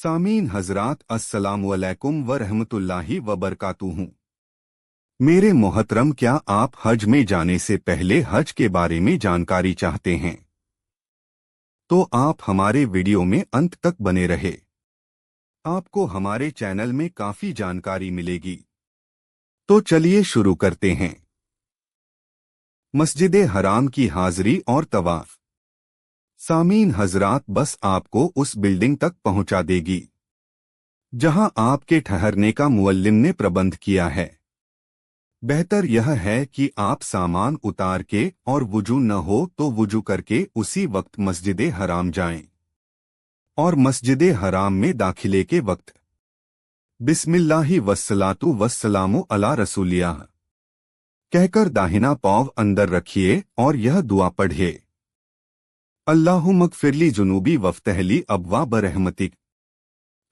सामीन हजरात अस्सलामु अलैकुम व रहमतुल्लाहि व बरकातुहू। मेरे मोहतरम, क्या आप हज में जाने से पहले हज के बारे में जानकारी चाहते हैं? तो आप हमारे वीडियो में अंत तक बने रहे। आपको हमारे चैनल में काफी जानकारी मिलेगी। तो चलिए शुरू करते हैं। मस्जिद हराम की हाजिरी और तवाफ। सामीन हजरात, बस आपको उस बिल्डिंग तक पहुंचा देगी जहां आपके ठहरने का मुअल्लिम ने प्रबंध किया है। बेहतर यह है कि आप सामान उतार के और वुजू न हो तो वुजू करके उसी वक्त मस्जिद हराम जाएं। और मस्जिद हराम में दाखिले के वक्त बिस्मिल्लाहि वस्सलातु वस्सलामु अला रसूलिल्लाह कहकर दाहिना पाँव अंदर रखिए और यह दुआ पढ़िए। अल्लाहुम्मगफिरली जुनूबी वफ्तहली अब्वाब रहमतिक।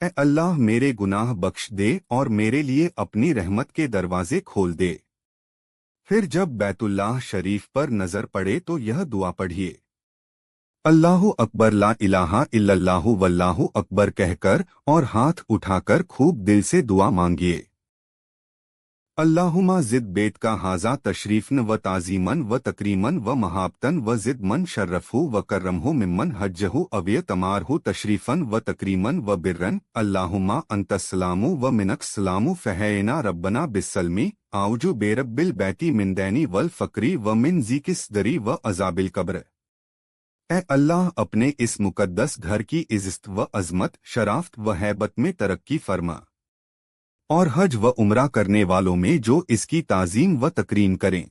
ए अल्लाह, मेरे गुनाह बख्श दे और मेरे लिए अपनी रहमत के दरवाजे खोल दे। फिर जब बैतुल्लाह शरीफ पर नजर पड़े तो यह दुआ पढ़िए। अल्लाहु अकबर, ला इलाहा इल्लल्लाहु वल्लाहु अकबर कहकर और हाथ उठाकर खूब दिल से दुआ मांगिए। अल्लाहुमा जिद बेत का हाजा तशरीफन व ताजीमन व तकरीमन व महाबतन व जिद मन शर्रफहु व करमहु मिम्मन हज्जहु अव्य तमारहु तशरीफन व तकरीमन व बिर्रन। अल्लाहुमा अंतस्सलामु व मिनक्सलामु फहैना रब्बना बिस्सलमी आउजु बेरब्बिल बैती मिन दैनी वल फकरी व मिन ज़ीकिस दरी व अजाबिल कब्र। ए अल्लाह, अपने इस मुकद्दस घर की इज्जत व अजमत, शराफत व हैबत में तरक्की फरमा और हज व उम्रा करने वालों में जो इसकी ताजीम व तकरीम करें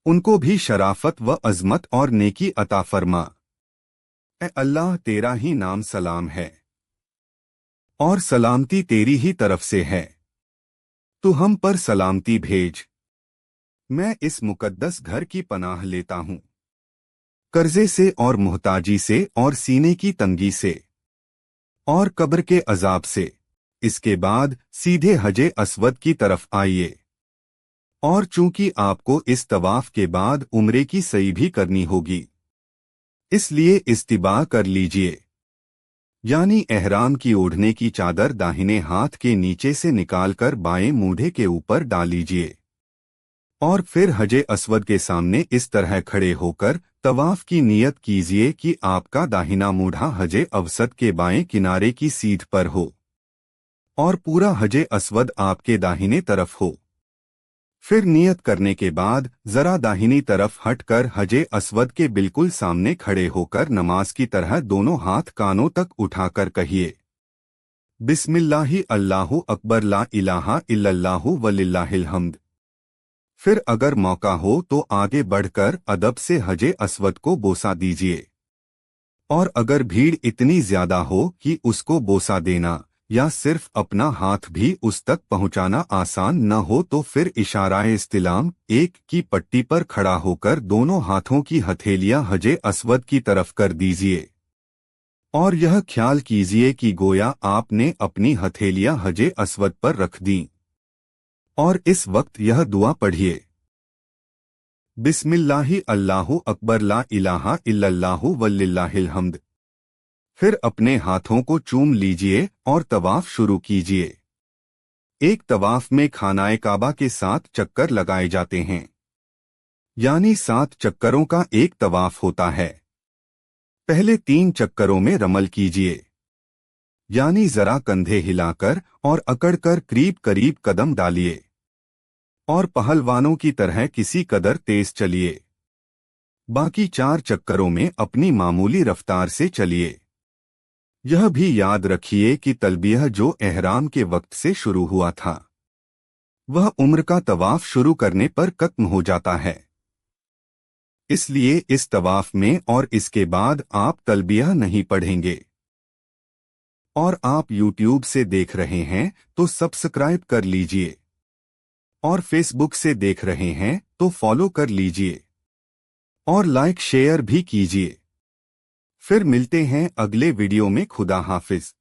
उनको भी शराफत व अजमत और नेकी अता फरमा। ए अल्लाह, तेरा ही नाम सलाम है और सलामती तेरी ही तरफ से है। तू हम पर सलामती भेज। मैं इस मुकद्दस घर की पनाह लेता हूँ कर्जे से और मुहताजी से और सीने की तंगी से और कब्र के अजाब से। इसके बाद सीधे हजे अस्वद की तरफ आइए। और चूंकि आपको इस तवाफ के बाद उम्रे की सई भी करनी होगी, इसलिए इस्तिबा कर लीजिए, यानी एहराम की ओढ़ने की चादर दाहिने हाथ के नीचे से निकालकर बाएं मूढ़े के ऊपर डाल लीजिए। और फिर हजे अस्वद के सामने इस तरह खड़े होकर तवाफ की नियत कीजिए कि आपका दाहिना मूढ़ा हजे अवसत के बाएं किनारे की सीध पर हो और पूरा हजे अस्वद आपके दाहिने तरफ हो। फिर नियत करने के बाद जरा दाहिनी तरफ हटकर हजे अस्वद के बिल्कुल सामने खड़े होकर नमाज की तरह दोनों हाथ कानों तक उठाकर कहिए, बिस्मिल्लाहि अल्लाहु अकबर, ला इलाहा इल्लल्लाहु वलिल्लाहिल हम्द। फिर अगर मौका हो तो आगे बढ़कर अदब से हजे अस्वद को बोसा दीजिए। और अगर भीड़ इतनी ज्यादा हो कि उसको बोसा देना या सिर्फ अपना हाथ भी उस तक पहुंचाना आसान न हो तो फिर इशाराए इस्तिलाम एक की पट्टी पर खड़ा होकर दोनों हाथों की हथेलियां हजे अस्वद की तरफ कर दीजिए और यह ख्याल कीजिए कि गोया आपने अपनी हथेलियां हजे अस्वद पर रख दी। और इस वक्त यह दुआ पढ़िए, बिस्मिल्लाहि अल्लाहु अकबर, ला इलाहा इल्लल्लाहु वलिल्लाहिल हम्द। फिर अपने हाथों को चूम लीजिए और तवाफ शुरू कीजिए। एक तवाफ में खानाए काबा के 7 चक्कर लगाए जाते हैं, यानी 7 चक्करों का एक तवाफ होता है। पहले 3 चक्करों में रमल कीजिए, यानी जरा कंधे हिलाकर और अकड़कर करीब करीब कदम डालिए और पहलवानों की तरह किसी कदर तेज चलिए। बाकी 4 चक्करों में अपनी मामूली रफ्तार से चलिए। यह भी याद रखिए कि तलबियह जो एहराम के वक्त से शुरू हुआ था वह उम्र का तवाफ शुरू करने पर खत्म हो जाता है। इसलिए इस तवाफ में और इसके बाद आप तलबियह नहीं पढ़ेंगे। और आप यूट्यूब से देख रहे हैं तो सब्सक्राइब कर लीजिए और फेसबुक से देख रहे हैं तो फॉलो कर लीजिए और लाइक शेयर भी कीजिए। फिर मिलते हैं अगले वीडियो में। खुदा हाफिज।